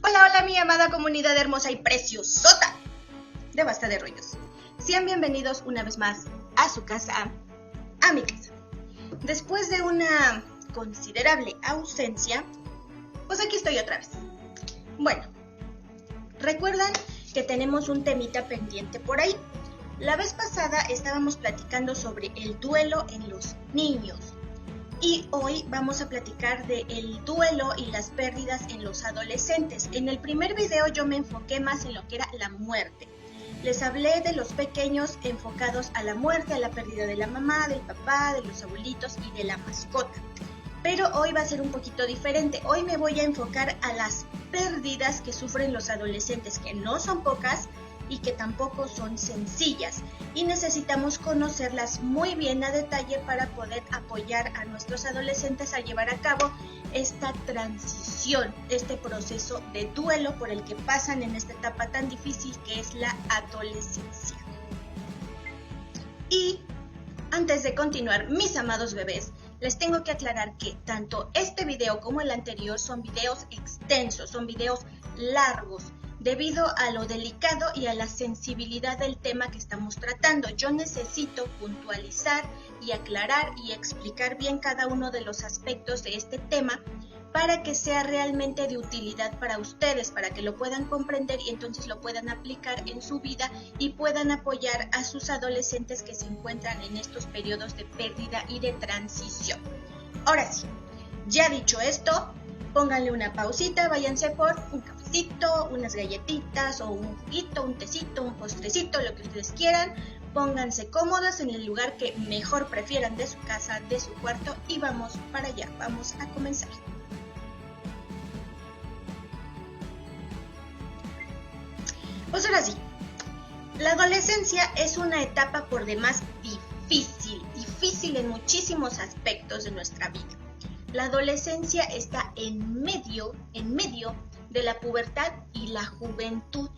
Hola, hola mi amada comunidad hermosa y preciosota de Basta de Rollos. Sean bienvenidos una vez más a su casa, a mi casa. Después de una considerable ausencia, pues aquí estoy otra vez. Bueno, recuerdan que tenemos un temita pendiente por ahí. La vez pasada estábamos platicando sobre el duelo en los niños. Y hoy vamos a platicar del duelo y las pérdidas en los adolescentes. En el primer video yo me enfoqué más en lo que era la muerte. Les hablé de los pequeños enfocados a la muerte, a la pérdida de la mamá, del papá, de los abuelitos y de la mascota. Pero hoy va a ser un poquito diferente. Hoy me voy a enfocar a las pérdidas que sufren los adolescentes, que no son pocas y que tampoco son sencillas, y necesitamos conocerlas muy bien a detalle para poder apoyar a nuestros adolescentes a llevar a cabo esta transición, este proceso de duelo por el que pasan en esta etapa tan difícil que es la adolescencia. Y antes de continuar, mis amados bebés, les tengo que aclarar que tanto este video como el anterior son videos extensos, son videos largos, debido a lo delicado y a la sensibilidad del tema que estamos tratando. Yo necesito puntualizar y aclarar y explicar bien cada uno de los aspectos de este tema para que sea realmente de utilidad para ustedes, para que lo puedan comprender y entonces lo puedan aplicar en su vida y puedan apoyar a sus adolescentes que se encuentran en estos periodos de pérdida y de transición. Ahora sí, ya dicho esto, pónganle una pausita, váyanse por un cafecito, unas galletitas o un juguito, un tecito, un postrecito, lo que ustedes quieran. Pónganse cómodos en el lugar que mejor prefieran de su casa, de su cuarto, y vamos para allá, vamos a comenzar. Pues ahora sí, la adolescencia es una etapa por demás difícil en muchísimos aspectos de nuestra vida. La adolescencia está en medio de la pubertad y la juventud,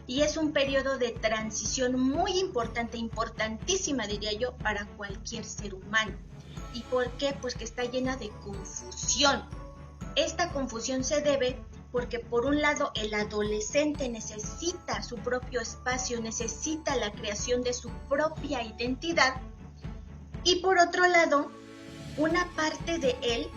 y es un periodo de transición muy importante, importantísima diría yo, para cualquier ser humano. ¿Y por qué? Pues que está llena de confusión. Esta confusión se debe porque por un lado el adolescente necesita su propio espacio, necesita la creación de su propia identidad, y por otro lado una parte de él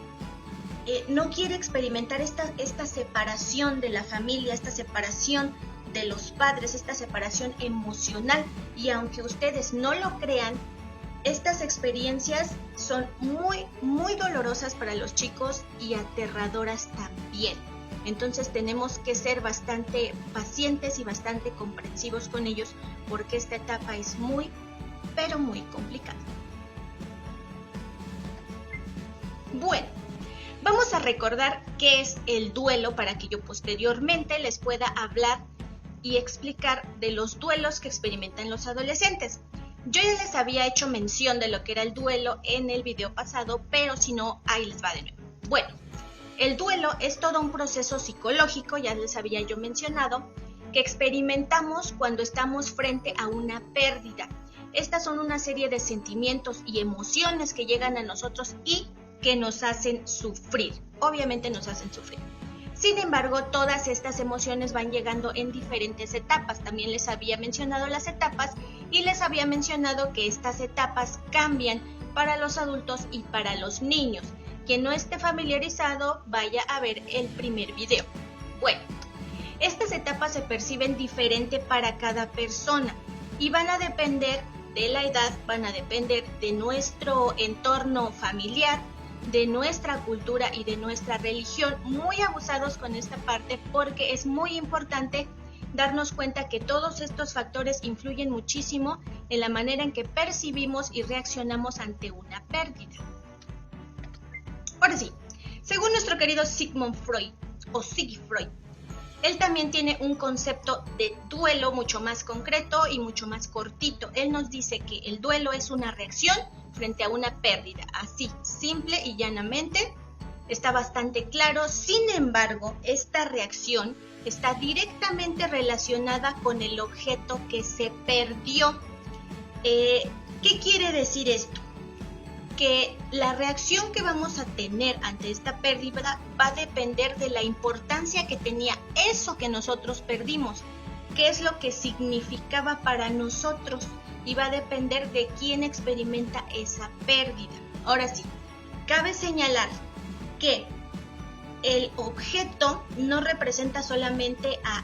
no quiere experimentar esta separación de la familia, esta separación de los padres, esta separación emocional. Y aunque ustedes no lo crean, estas experiencias son muy dolorosas para los chicos y aterradoras también. Entonces tenemos que ser bastante pacientes y bastante comprensivos con ellos, porque esta etapa es muy, pero muy complicada. Bueno, vamos a recordar qué es el duelo para que yo posteriormente les pueda hablar y explicar de los duelos que experimentan los adolescentes. Yo ya les había hecho mención de lo que era el duelo en el video pasado, pero si no, ahí les va de nuevo. Bueno, el duelo es todo un proceso psicológico, ya les había yo mencionado, que experimentamos cuando estamos frente a una pérdida. Estas son una serie de sentimientos y emociones que llegan a nosotros y que nos hacen sufrir, obviamente nos hacen sufrir. Sin embargo, todas estas emociones van llegando en diferentes etapas. También les había mencionado las etapas y les había mencionado que estas etapas cambian para los adultos y para los niños. Quien no esté familiarizado, vaya a ver el primer video. Bueno, estas etapas se perciben diferente para cada persona y van a depender de la edad, van a depender de nuestro entorno familiar, de nuestra cultura y de nuestra religión. Muy abusados con esta parte porque es muy importante darnos cuenta que todos estos factores influyen muchísimo en la manera en que percibimos y reaccionamos ante una pérdida. Ahora sí, según nuestro querido Sigmund Freud o Siggy Freud, él también tiene un concepto de duelo mucho más concreto y mucho más cortito. Él nos dice que el duelo es una reacción frente a una pérdida, así, simple y llanamente, está bastante claro. Sin embargo, esta reacción está directamente relacionada con el objeto que se perdió. ¿Qué quiere decir esto? que la reacción que vamos a tener ante esta pérdida va a depender de la importancia que tenía eso que nosotros perdimos, qué es lo que significaba para nosotros, y va a depender de quién experimenta esa pérdida. Ahora sí, cabe señalar que el objeto no representa solamente a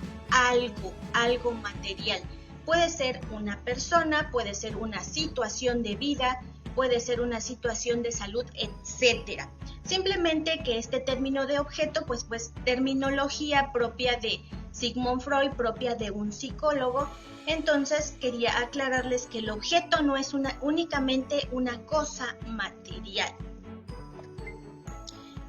algo material. Puede ser una persona, puede ser una situación de vida, puede ser una situación de salud, etc. Simplemente que este término de objeto, pues terminología propia de Sigmund Freud, propia de un psicólogo. Entonces quería aclararles que el objeto no es únicamente una cosa material.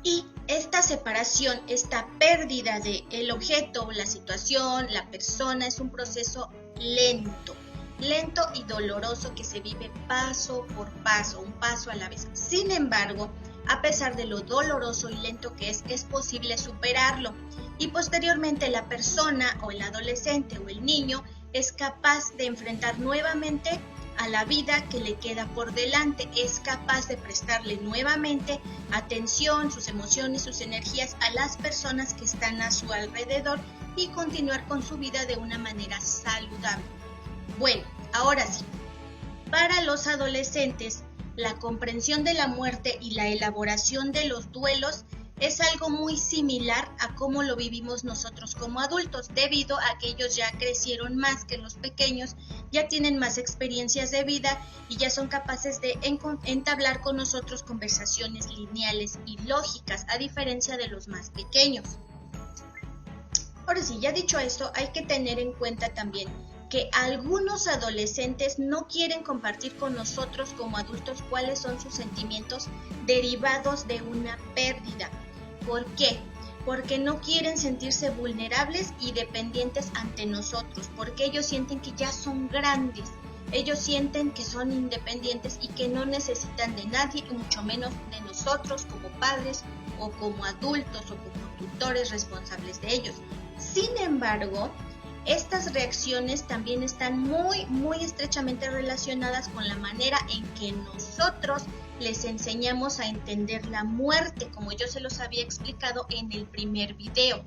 Y esta separación, esta pérdida del objeto, la situación, la persona, es un proceso lento y doloroso que se vive paso por paso, un paso a la vez. Sin embargo, a pesar de lo doloroso y lento que es posible superarlo, y posteriormente la persona o el adolescente o el niño es capaz de enfrentar nuevamente a la vida que le queda por delante, es capaz de prestarle nuevamente atención, sus emociones, sus energías a las personas que están a su alrededor y continuar con su vida de una manera saludable. Bueno, ahora sí, para los adolescentes, la comprensión de la muerte y la elaboración de los duelos es algo muy similar a cómo lo vivimos nosotros como adultos, debido a que ellos ya crecieron más que los pequeños, ya tienen más experiencias de vida y ya son capaces de entablar con nosotros conversaciones lineales y lógicas, a diferencia de los más pequeños. Ahora sí, ya dicho esto, hay que tener en cuenta también que algunos adolescentes no quieren compartir con nosotros como adultos cuáles son sus sentimientos derivados de una pérdida. ¿Por qué? Porque no quieren sentirse vulnerables y dependientes ante nosotros, porque ellos sienten que ya son grandes, ellos sienten que son independientes y que no necesitan de nadie, y mucho menos de nosotros como padres o como adultos o como tutores responsables de ellos. Sin embargo, estas reacciones también están muy estrechamente relacionadas con la manera en que nosotros les enseñamos a entender la muerte, como yo se los había explicado en el primer video.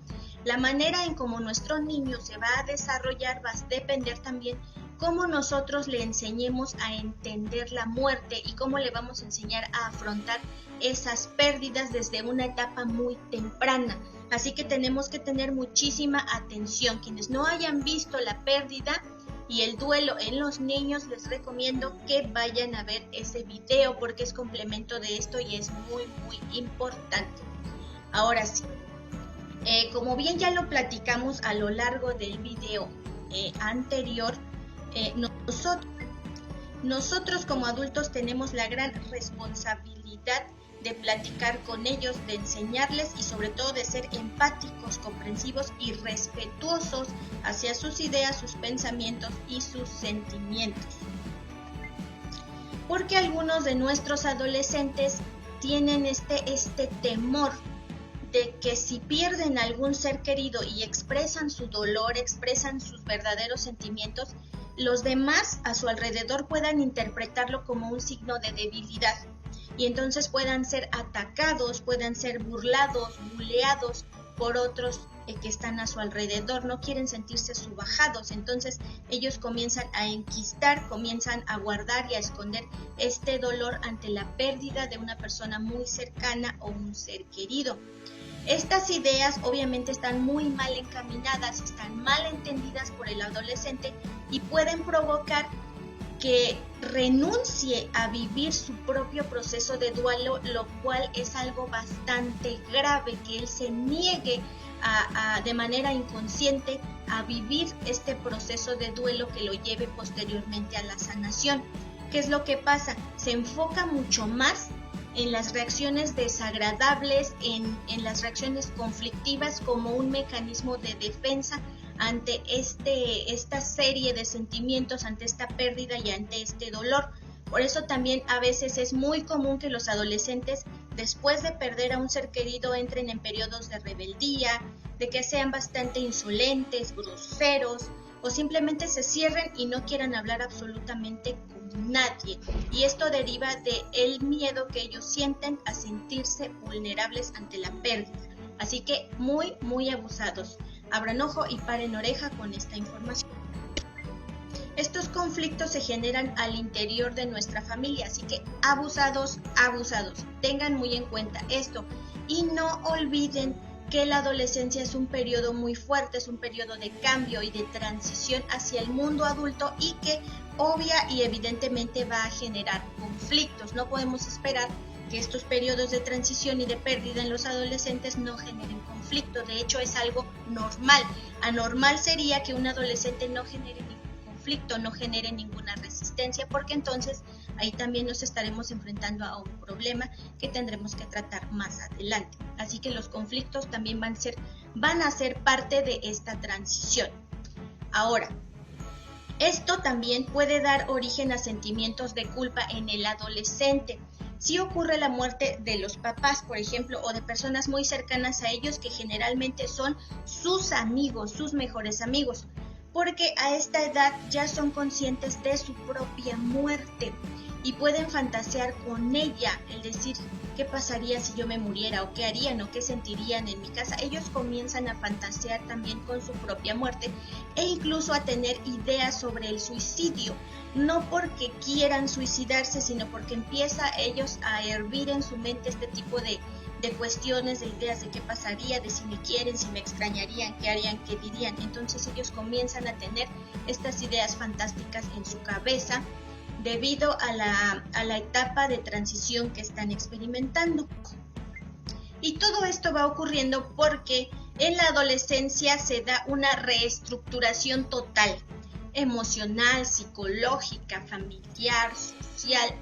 La manera en cómo nuestro niño se va a desarrollar va a depender también cómo nosotros le enseñemos a entender la muerte y cómo le vamos a enseñar a afrontar esas pérdidas desde una etapa muy temprana. Así que tenemos que tener muchísima atención. Quienes no hayan visto la pérdida y el duelo en los niños, les recomiendo que vayan a ver ese video porque es complemento de esto y es muy importante. Ahora sí, como bien ya lo platicamos a lo largo del video anterior, nosotros como adultos tenemos la gran responsabilidad de platicar con ellos, de enseñarles y sobre todo de ser empáticos, comprensivos y respetuosos hacia sus ideas, sus pensamientos y sus sentimientos. Porque algunos de nuestros adolescentes tienen este temor de que si pierden algún ser querido y expresan su dolor, expresan sus verdaderos sentimientos, los demás a su alrededor puedan interpretarlo como un signo de debilidad. Y entonces puedan ser atacados, puedan ser burlados, buleados por otros que están a su alrededor, no quieren sentirse subajados, entonces ellos comienzan a enquistar, comienzan a guardar y a esconder este dolor ante la pérdida de una persona muy cercana o un ser querido. Estas ideas obviamente están muy mal encaminadas, están mal entendidas por el adolescente y pueden provocar que renuncie a vivir su propio proceso de duelo, lo cual es algo bastante grave, que él se niegue de manera inconsciente a vivir este proceso de duelo que lo lleve posteriormente a la sanación. ¿Qué es lo que pasa? Se enfoca mucho más en las reacciones desagradables, en las reacciones conflictivas como un mecanismo de defensa ante esta serie de sentimientos, ante esta pérdida y ante este dolor. Por eso también a veces es muy común que los adolescentes, después de perder a un ser querido, entren en periodos de rebeldía, de que sean bastante insolentes, groseros, o simplemente se cierren y no quieran hablar absolutamente con nadie. Y esto deriva del miedo que ellos sienten a sentirse vulnerables ante la pérdida. Así que muy abusados. Abran ojo y paren oreja con esta información. Estos conflictos se generan al interior de nuestra familia, así que abusados. Tengan muy en cuenta esto y no olviden que la adolescencia es un periodo muy fuerte, es un periodo de cambio y de transición hacia el mundo adulto y que obvia y evidentemente va a generar conflictos. No podemos esperar que estos periodos de transición y de pérdida en los adolescentes no generen conflicto. De hecho, es algo normal. Anormal sería que un adolescente no genere ningún conflicto, no genere ninguna resistencia, porque entonces ahí también nos estaremos enfrentando a un problema que tendremos que tratar más adelante. Así que los conflictos también van a ser parte de esta transición. Ahora, esto también puede dar origen a sentimientos de culpa en el adolescente. Si ocurre la muerte de los papás, por ejemplo, o de personas muy cercanas a ellos que generalmente son sus amigos, sus mejores amigos, porque a esta edad ya son conscientes de su propia muerte y pueden fantasear con ella, el decir, ¿qué pasaría si yo me muriera? ¿O qué harían? ¿O qué sentirían en mi casa? Ellos comienzan a fantasear también con su propia muerte e incluso a tener ideas sobre el suicidio, no porque quieran suicidarse, sino porque empieza ellos a hervir en su mente este tipo de cuestiones, de ideas de qué pasaría, de si me quieren, si me extrañarían, qué harían, qué dirían. Entonces ellos comienzan a tener estas ideas fantásticas en su cabeza debido a la etapa de transición que están experimentando. Y todo esto va ocurriendo porque en la adolescencia se da una reestructuración total, emocional, psicológica, familiar, social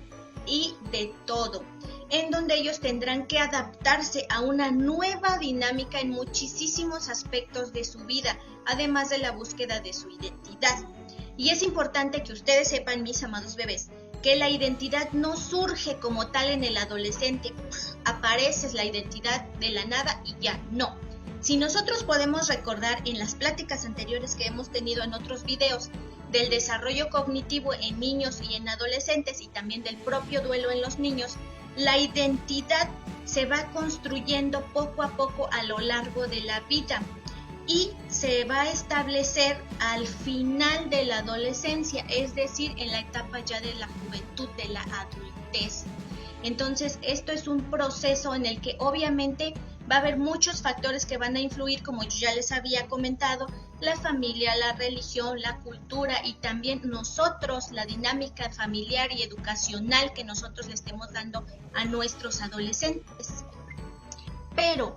y de todo, en donde ellos tendrán que adaptarse a una nueva dinámica en muchísimos aspectos de su vida, además de la búsqueda de su identidad. Y es importante que ustedes sepan, mis amados bebés, que la identidad no surge como tal en el adolescente, aparece la identidad de la nada y ya, no. Si nosotros podemos recordar en las pláticas anteriores que hemos tenido en otros videos del desarrollo cognitivo en niños y en adolescentes y también del propio duelo en los niños, la identidad se va construyendo poco a poco a lo largo de la vida y se va a establecer al final de la adolescencia, es decir, en la etapa ya de la juventud, de la adultez. Entonces, esto es un proceso en el que obviamente va a haber muchos factores que van a influir, como yo ya les había comentado, la familia, la religión, la cultura y también nosotros, la dinámica familiar y educacional que nosotros le estemos dando a nuestros adolescentes. Pero,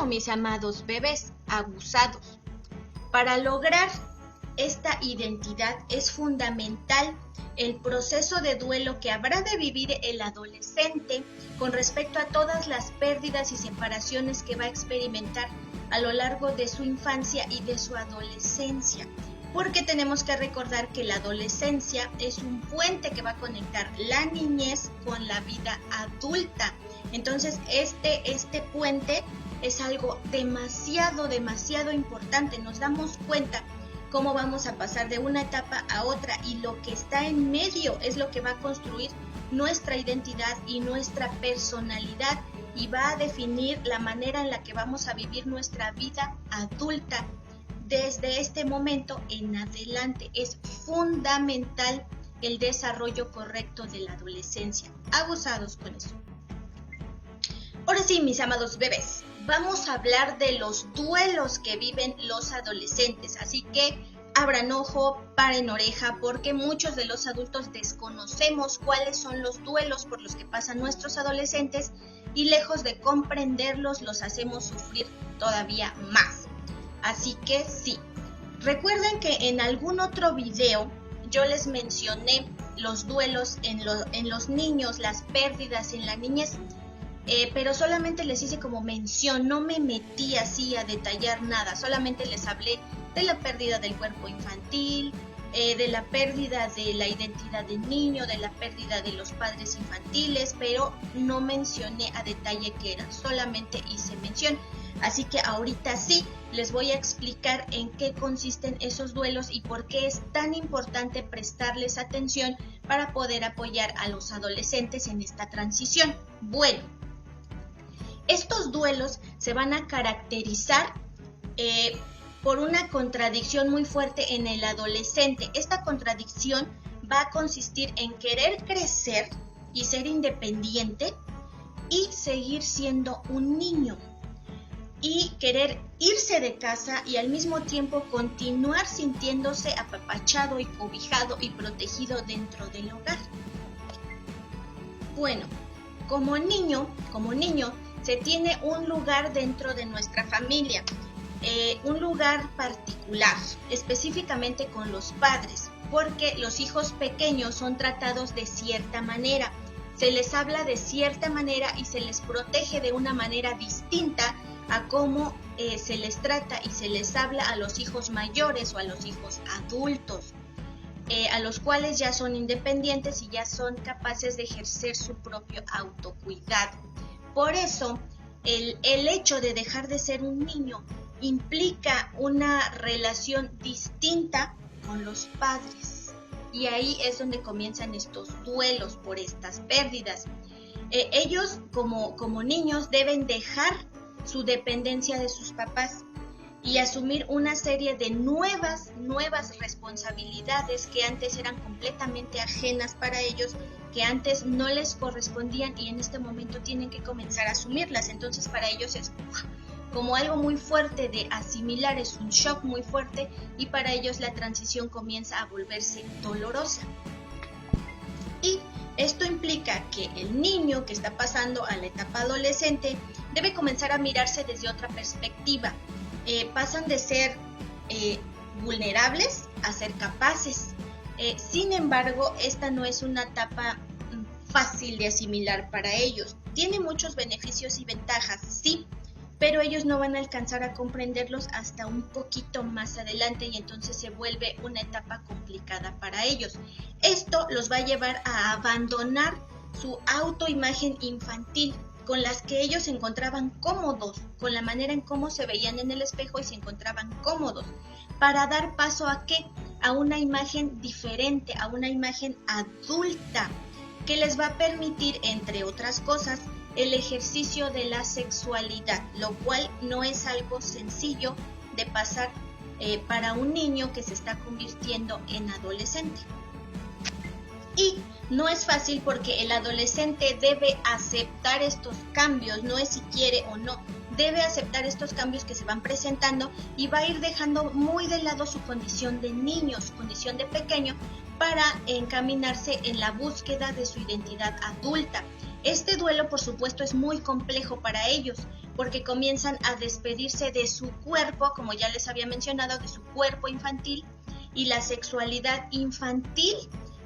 mis amados bebés abusados, para lograr esta identidad es fundamental el proceso de duelo que habrá de vivir el adolescente con respecto a todas las pérdidas y separaciones que va a experimentar a lo largo de su infancia y de su adolescencia. Porque tenemos que recordar que la adolescencia es un puente que va a conectar la niñez con la vida adulta. Entonces, este puente es algo demasiado importante. Nos damos cuenta cómo vamos a pasar de una etapa a otra y lo que está en medio es lo que va a construir nuestra identidad y nuestra personalidad y va a definir la manera en la que vamos a vivir nuestra vida adulta desde este momento en adelante. Es fundamental el desarrollo correcto de la adolescencia. Abusados con eso. Ahora sí, mis amados bebés, vamos a hablar de los duelos que viven los adolescentes, así que abran ojo, paren oreja, porque muchos de los adultos desconocemos cuáles son los duelos por los que pasan nuestros adolescentes y lejos de comprenderlos, los hacemos sufrir todavía más. Así que sí, recuerden que en algún otro video yo les mencioné los duelos en los niños, las pérdidas en la niñez, pero solamente les hice como mención, no me metí así a detallar nada, solamente les hablé de la pérdida del cuerpo infantil, de la pérdida de la identidad del niño, de la pérdida de los padres infantiles, pero no mencioné a detalle qué era, solamente hice mención. Así que ahorita sí les voy a explicar en qué consisten esos duelos y por qué es tan importante prestarles atención para poder apoyar a los adolescentes en esta transición. Bueno, estos duelos se van a caracterizar por una contradicción muy fuerte en el adolescente. Esta contradicción va a consistir en querer crecer y ser independiente y seguir siendo un niño, y querer irse de casa y al mismo tiempo continuar sintiéndose apapachado y cobijado y protegido dentro del hogar. Bueno, como niño se tiene un lugar dentro de nuestra familia, un lugar particular, específicamente con los padres, porque los hijos pequeños son tratados de cierta manera, se les habla de cierta manera y se les protege de una manera distinta a cómo se les trata y se les habla a los hijos mayores o a los hijos adultos, a los cuales ya son independientes y ya son capaces de ejercer su propio autocuidado. Por eso, el hecho de dejar de ser un niño implica una relación distinta con los padres. Y ahí es donde comienzan estos duelos por estas pérdidas. Ellos como niños deben dejar su dependencia de sus papás y asumir una serie de nuevas responsabilidades que antes eran completamente ajenas para ellos, que antes no les correspondían y en este momento tienen que comenzar a asumirlas. Entonces para ellos es como algo muy fuerte de asimilar, es un shock muy fuerte y para ellos la transición comienza a volverse dolorosa. Y esto implica que el niño que está pasando a la etapa adolescente debe comenzar a mirarse desde otra perspectiva. Pasan de ser vulnerables a ser capaces. Sin embargo, esta no es una etapa fácil de asimilar para ellos. Tiene muchos beneficios y ventajas, sí, pero ellos no van a alcanzar a comprenderlos hasta un poquito más adelante y entonces se vuelve una etapa complicada para ellos. Esto los va a llevar a abandonar su autoimagen infantil, con las que ellos se encontraban cómodos, con la manera en cómo se veían en el espejo y se encontraban cómodos, para dar paso ¿a qué? A una imagen diferente, a una imagen adulta, que les va a permitir, entre otras cosas, el ejercicio de la sexualidad, lo cual no es algo sencillo de pasar para un niño que se está convirtiendo en adolescente. Y no es fácil porque el adolescente debe aceptar estos cambios, no es si quiere o no, debe aceptar estos cambios que se van presentando y va a ir dejando muy de lado su condición de niño, su condición de pequeño, para encaminarse en la búsqueda de su identidad adulta. Este duelo, por supuesto, es muy complejo para ellos, porque comienzan a despedirse de su cuerpo, como ya les había mencionado, de su cuerpo infantil y la sexualidad infantil,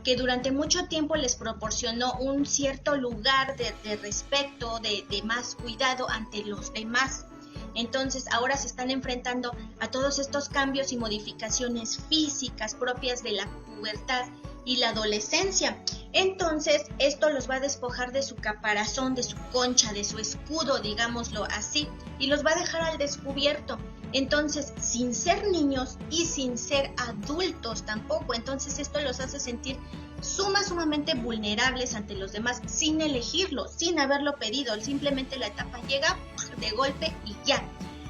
que durante mucho tiempo les proporcionó un cierto lugar de respeto, de más cuidado ante los demás. Entonces ahora se están enfrentando a todos estos cambios y modificaciones físicas propias de la pubertad y la adolescencia. Entonces esto los va a despojar de su caparazón, de su concha, de su escudo, digámoslo así, y los va a dejar al descubierto. Entonces, sin ser niños y sin ser adultos tampoco. Entonces esto los hace sentir sumamente vulnerables ante los demás, sin elegirlo, sin haberlo pedido. Simplemente la etapa llega de golpe y ya.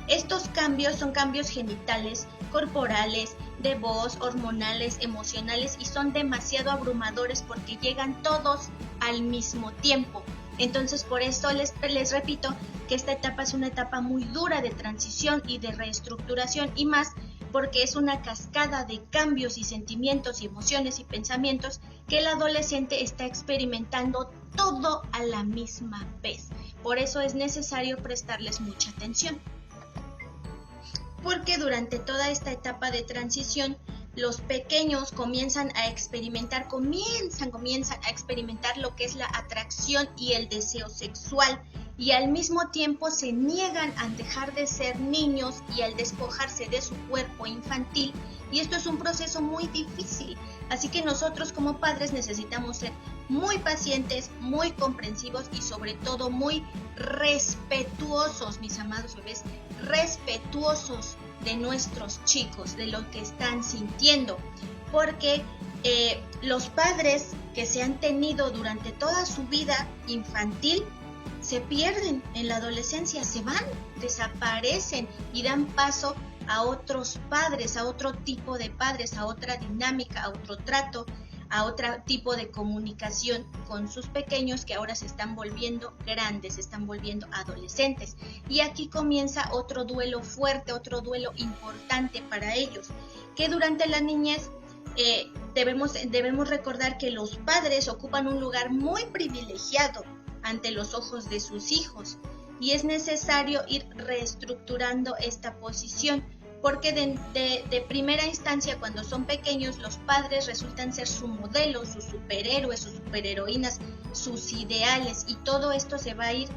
Estos cambios son cambios genitales, corporales, de voz, hormonales, emocionales, y son demasiado abrumadores porque llegan todos al mismo tiempo. Entonces por eso les repito que esta etapa es una etapa muy dura de transición y de reestructuración, y más porque es una cascada de cambios y sentimientos y emociones y pensamientos que el adolescente está experimentando todo a la misma vez. Por eso es necesario prestarles mucha atención. Porque durante toda esta etapa de transición, los pequeños comienzan a experimentar lo que es la atracción y el deseo sexual, y al mismo tiempo se niegan a dejar de ser niños y al despojarse de su cuerpo infantil, y esto es un proceso muy difícil. Así que nosotros como padres necesitamos ser muy pacientes, muy comprensivos y sobre todo muy respetuosos, mis amados bebés, respetuosos de nuestros chicos, de lo que están sintiendo, porque los padres que se han tenido durante toda su vida infantil se pierden en la adolescencia, se van, desaparecen y dan paso a otros padres, a otro tipo de padres, a otra dinámica, a otro trato, a otro tipo de comunicación con sus pequeños que ahora se están volviendo grandes, se están volviendo adolescentes. Y aquí comienza otro duelo fuerte, otro duelo importante para ellos, que durante la niñez debemos recordar que los padres ocupan un lugar muy privilegiado ante los ojos de sus hijos y es necesario ir reestructurando esta posición porque de primera instancia cuando son pequeños los padres resultan ser su modelo, sus superhéroes, sus superheroínas, sus ideales y todo esto se va a ir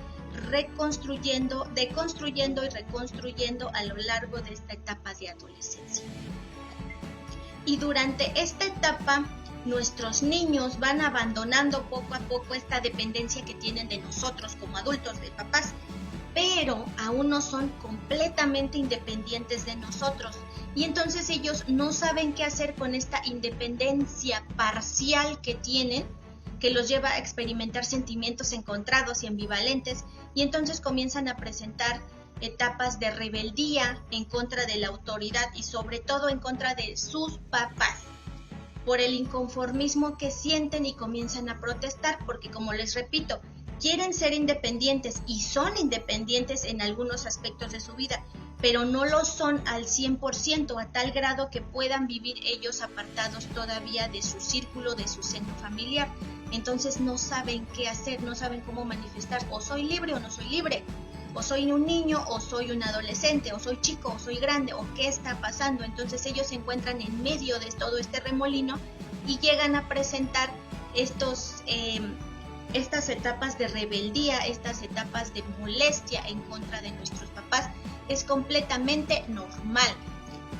reconstruyendo, deconstruyendo y reconstruyendo a lo largo de esta etapa de adolescencia. Y durante esta etapa nuestros niños van abandonando poco a poco esta dependencia que tienen de nosotros como adultos, de papás, pero aún no son completamente independientes de nosotros. Y entonces ellos no saben qué hacer con esta independencia parcial que tienen, que los lleva a experimentar sentimientos encontrados y ambivalentes, y entonces comienzan a presentar etapas de rebeldía en contra de la autoridad y sobre todo en contra de sus papás por el inconformismo que sienten y comienzan a protestar porque, como les repito, quieren ser independientes y son independientes en algunos aspectos de su vida, pero no lo son al 100% a tal grado que puedan vivir ellos apartados todavía de su círculo, de su seno familiar. Entonces no saben qué hacer, no saben cómo manifestar, o soy libre o no soy libre, o soy un niño o soy un adolescente, o soy chico o soy grande, o qué está pasando. Entonces ellos se encuentran en medio de todo este remolino y llegan a presentar estas etapas de rebeldía, estas etapas de molestia en contra de nuestros papás. Es completamente normal,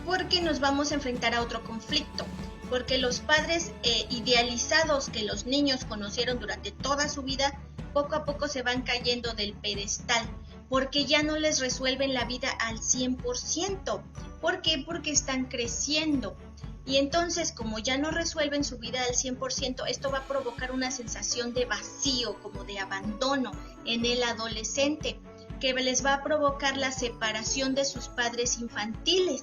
porque nos vamos a enfrentar a otro conflicto, porque los padres idealizados que los niños conocieron durante toda su vida, poco a poco se van cayendo del pedestal, porque ya no les resuelven la vida al 100%. ¿Por qué? Porque están creciendo. Y entonces, como ya no resuelven su vida al 100%, esto va a provocar una sensación de vacío, como de abandono en el adolescente, que les va a provocar la separación de sus padres infantiles,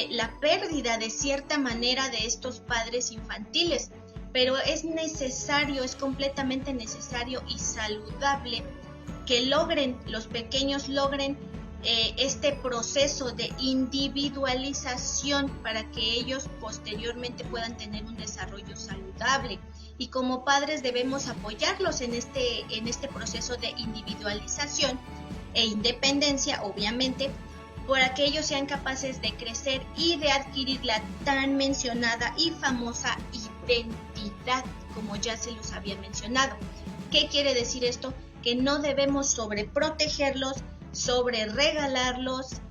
la pérdida de cierta manera de estos padres infantiles. Pero es necesario, es completamente necesario y saludable que los pequeños logren este proceso de individualización para que ellos posteriormente puedan tener un desarrollo saludable. Y como padres debemos apoyarlos en este proceso de individualización e independencia, obviamente, para que ellos sean capaces de crecer y de adquirir la tan mencionada y famosa identidad, como ya se los había mencionado. ¿Qué quiere decir esto? Que no debemos sobreprotegerlos, sobreregalarlos,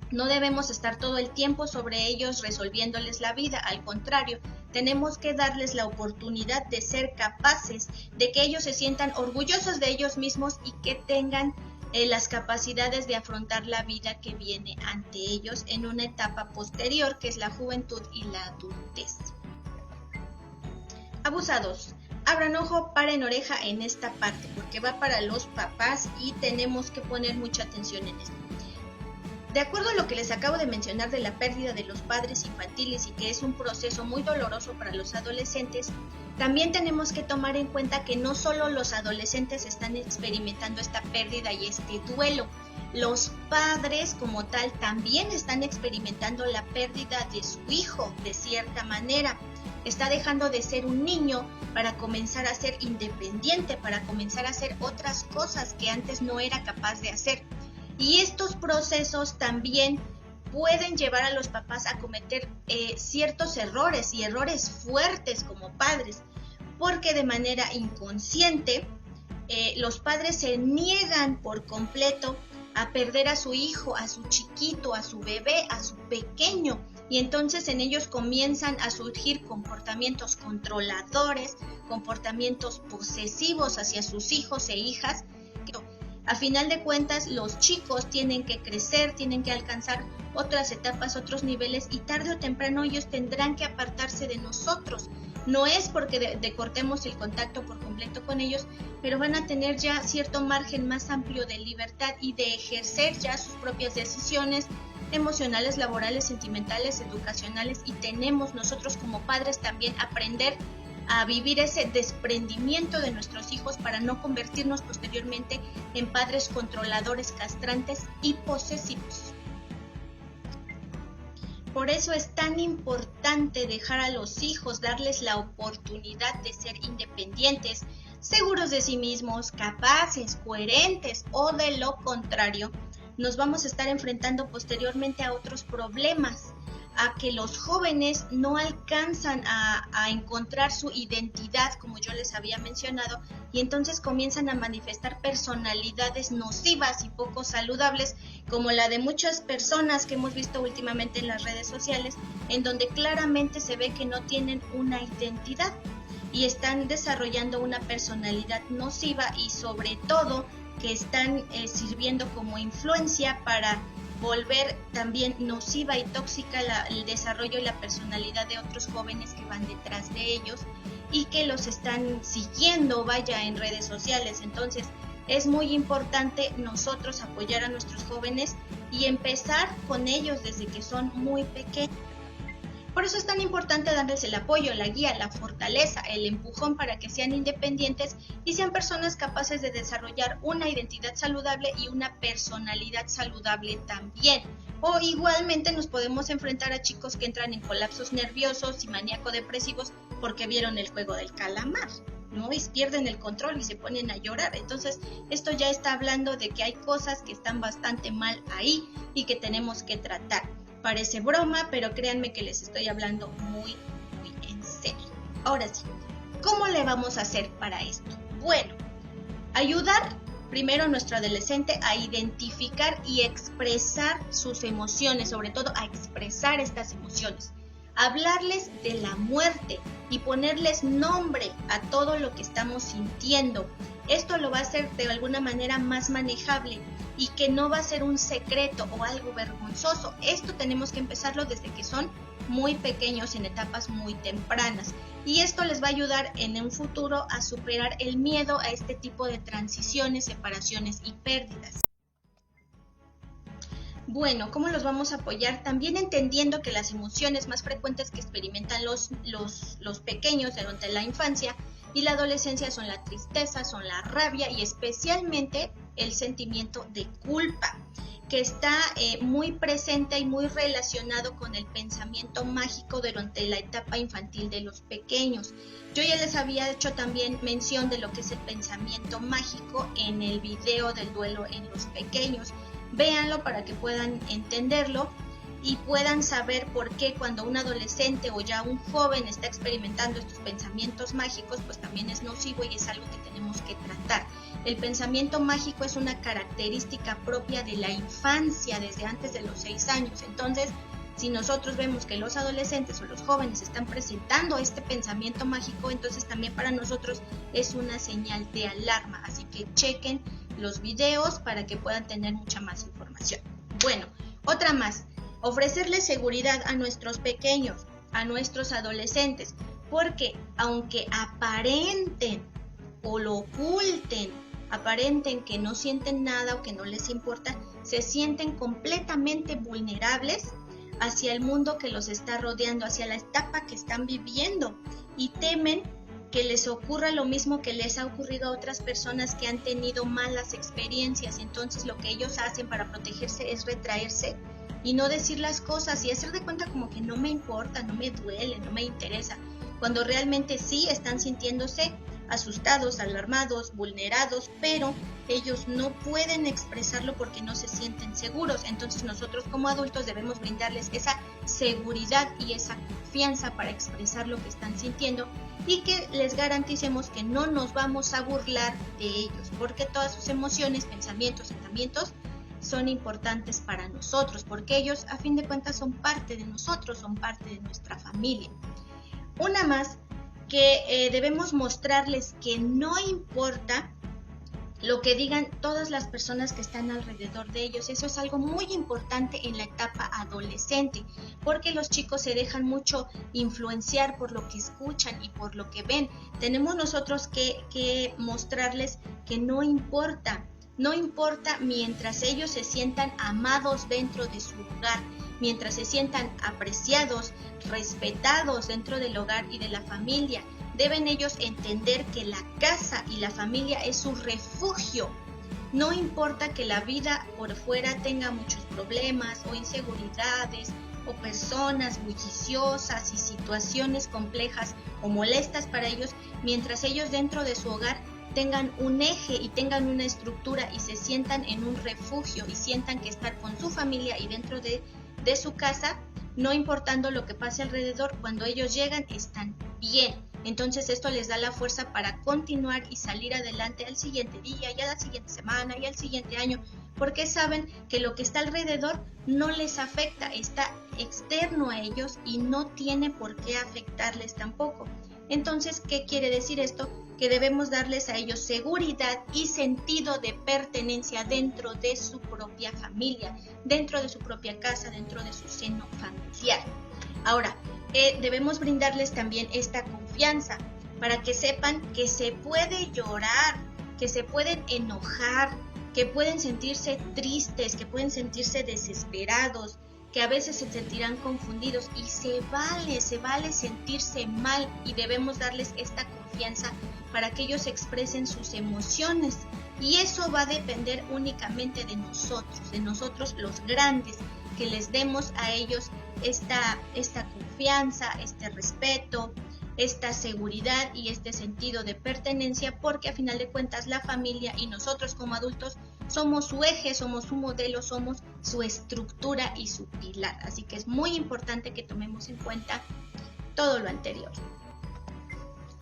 no debemos estar todo el tiempo sobre ellos resolviéndoles la vida. Al contrario, tenemos que darles la oportunidad de ser capaces, de que ellos se sientan orgullosos de ellos mismos y que tengan las capacidades de afrontar la vida que viene ante ellos en una etapa posterior, que es la juventud y la adultez. Abusados. Abran ojo, paren oreja en esta parte, porque va para los papás y tenemos que poner mucha atención en esto. De acuerdo a lo que les acabo de mencionar de la pérdida de los padres infantiles y que es un proceso muy doloroso para los adolescentes, también tenemos que tomar en cuenta que no solo los adolescentes están experimentando esta pérdida y este duelo, los padres como tal también están experimentando la pérdida de su hijo de cierta manera. Está dejando de ser un niño para comenzar a ser independiente, para comenzar a hacer otras cosas que antes no era capaz de hacer. Y estos procesos también pueden llevar a los papás a cometer ciertos errores y errores fuertes como padres, porque de manera inconsciente los padres se niegan por completo a perder a su hijo, a su chiquito, a su bebé, a su pequeño. Y entonces en ellos comienzan a surgir comportamientos controladores, comportamientos posesivos hacia sus hijos e hijas. A final de cuentas, los chicos tienen que crecer, tienen que alcanzar otras etapas, otros niveles, y tarde o temprano ellos tendrán que apartarse de nosotros. No es porque cortemos el contacto por completo con ellos, pero van a tener ya cierto margen más amplio de libertad y de ejercer ya sus propias decisiones emocionales, laborales, sentimentales, educacionales, y tenemos nosotros como padres también aprender a vivir ese desprendimiento de nuestros hijos para no convertirnos posteriormente en padres controladores, castrantes y posesivos. Por eso es tan importante dejar a los hijos, darles la oportunidad de ser independientes, seguros de sí mismos, capaces, coherentes, o de lo contrario, nos vamos a estar enfrentando posteriormente a otros problemas, a que los jóvenes no alcanzan a encontrar su identidad, como yo les había mencionado, y entonces comienzan a manifestar personalidades nocivas y poco saludables, como la de muchas personas que hemos visto últimamente en las redes sociales, en donde claramente se ve que no tienen una identidad y están desarrollando una personalidad nociva, y sobre todo que están sirviendo como influencia para volver también nociva y tóxica el desarrollo y la personalidad de otros jóvenes que van detrás de ellos y que los están siguiendo, vaya, en redes sociales. Entonces es muy importante nosotros apoyar a nuestros jóvenes y empezar con ellos desde que son muy pequeños. Por eso es tan importante darles el apoyo, la guía, la fortaleza, el empujón para que sean independientes y sean personas capaces de desarrollar una identidad saludable y una personalidad saludable también. O igualmente nos podemos enfrentar a chicos que entran en colapsos nerviosos y maníaco-depresivos porque vieron el juego del calamar, ¿no? Y pierden el control y se ponen a llorar. Entonces, esto ya está hablando de que hay cosas que están bastante mal ahí y que tenemos que tratar. Parece broma, pero créanme que les estoy hablando muy en serio. Ahora sí, ¿cómo le vamos a hacer para esto? Bueno, ayudar primero a nuestro adolescente a identificar y expresar sus emociones, sobre todo a expresar estas emociones. Hablarles de la muerte y ponerles nombre a todo lo que estamos sintiendo. Esto lo va a hacer de alguna manera más manejable y que no va a ser un secreto o algo vergonzoso. Esto tenemos que empezarlo desde que son muy pequeños, en etapas muy tempranas. Y esto les va a ayudar en un futuro a superar el miedo a este tipo de transiciones, separaciones y pérdidas. Bueno, ¿cómo los vamos a apoyar? También entendiendo que las emociones más frecuentes que experimentan los pequeños durante la infancia y la adolescencia son la tristeza, son la rabia y especialmente el sentimiento de culpa, que está muy presente y muy relacionado con el pensamiento mágico durante la etapa infantil de los pequeños. Yo ya les había hecho también mención de lo que es el pensamiento mágico en el video del duelo en los pequeños. Véanlo para que puedan entenderlo y puedan saber por qué cuando un adolescente o ya un joven está experimentando estos pensamientos mágicos, pues también es nocivo y es algo que tenemos que tratar. El pensamiento mágico es una característica propia de la infancia desde antes de los 6 años. Entonces, si nosotros vemos que los adolescentes o los jóvenes están presentando este pensamiento mágico, entonces también para nosotros es una señal de alarma. Así que chequen los videos para que puedan tener mucha más información. Bueno, otra más. Ofrecerles seguridad a nuestros pequeños, a nuestros adolescentes, porque aunque aparenten o lo oculten, aparenten que no sienten nada o que no les importa, se sienten completamente vulnerables hacia el mundo que los está rodeando, hacia la etapa que están viviendo, y temen que les ocurra lo mismo que les ha ocurrido a otras personas que han tenido malas experiencias. Entonces lo que ellos hacen para protegerse es retraerse y no decir las cosas y hacer de cuenta como que no me importa, no me duele, no me interesa, cuando realmente sí están sintiéndose asustados, alarmados, vulnerados, pero ellos no pueden expresarlo porque no se sienten seguros. Entonces nosotros como adultos debemos brindarles esa seguridad y esa confianza para expresar lo que están sintiendo y que les garanticemos que no nos vamos a burlar de ellos, porque todas sus emociones, pensamientos, sentimientos son importantes para nosotros, porque ellos a fin de cuentas son parte de nosotros, son parte de nuestra familia. Una más, que debemos mostrarles que no importa lo que digan todas las personas que están alrededor de ellos. Eso es algo muy importante en la etapa adolescente, porque los chicos se dejan mucho influenciar por lo que escuchan y por lo que ven. Tenemos nosotros que mostrarles que no importa mientras ellos se sientan amados dentro de su hogar, mientras se sientan apreciados, respetados dentro del hogar y de la familia. Deben ellos entender que la casa y la familia es su refugio. No importa que la vida por fuera tenga muchos problemas o inseguridades o personas bulliciosas y situaciones complejas o molestas para ellos, mientras ellos dentro de su hogar tengan un eje y tengan una estructura y se sientan en un refugio y sientan que están con su familia y dentro de su casa, no importando lo que pase alrededor, cuando ellos llegan están bien. Entonces esto les da la fuerza para continuar y salir adelante al siguiente día, y a la siguiente semana y al siguiente año, porque saben que lo que está alrededor no les afecta, está externo a ellos y no tiene por qué afectarles tampoco. Entonces, ¿qué quiere decir esto? Que debemos darles a ellos seguridad y sentido de pertenencia dentro de su propia familia, dentro de su propia casa, dentro de su seno familiar. Ahora, debemos brindarles también esta confianza para que sepan que se puede llorar, que se pueden enojar, que pueden sentirse tristes, que pueden sentirse desesperados, que a veces se sentirán confundidos, y se vale sentirse mal, y debemos darles esta confianza para que ellos expresen sus emociones, y eso va a depender únicamente de nosotros los grandes, que les demos a ellos esta confianza, este respeto, esta seguridad y este sentido de pertenencia, porque a final de cuentas la familia y nosotros como adultos somos su eje, somos su modelo, somos su estructura y su pilar. Así que es muy importante que tomemos en cuenta todo lo anterior.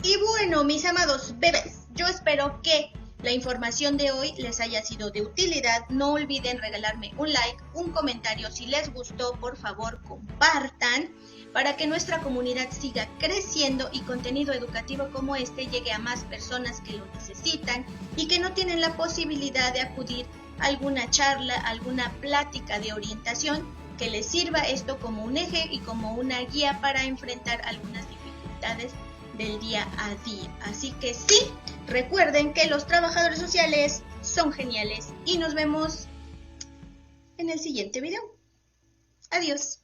Y bueno, mis amados bebés, yo espero que la información de hoy les haya sido de utilidad. No olviden regalarme un like, un comentario. Si les gustó, por favor, compartan para que nuestra comunidad siga creciendo y contenido educativo como este llegue a más personas que lo necesitan y que no tienen la posibilidad de acudir a alguna charla, alguna plática de orientación, que les sirva esto como un eje y como una guía para enfrentar algunas dificultades del día a día. Así que sí, recuerden que los trabajadores sociales son geniales y nos vemos en el siguiente video. Adiós.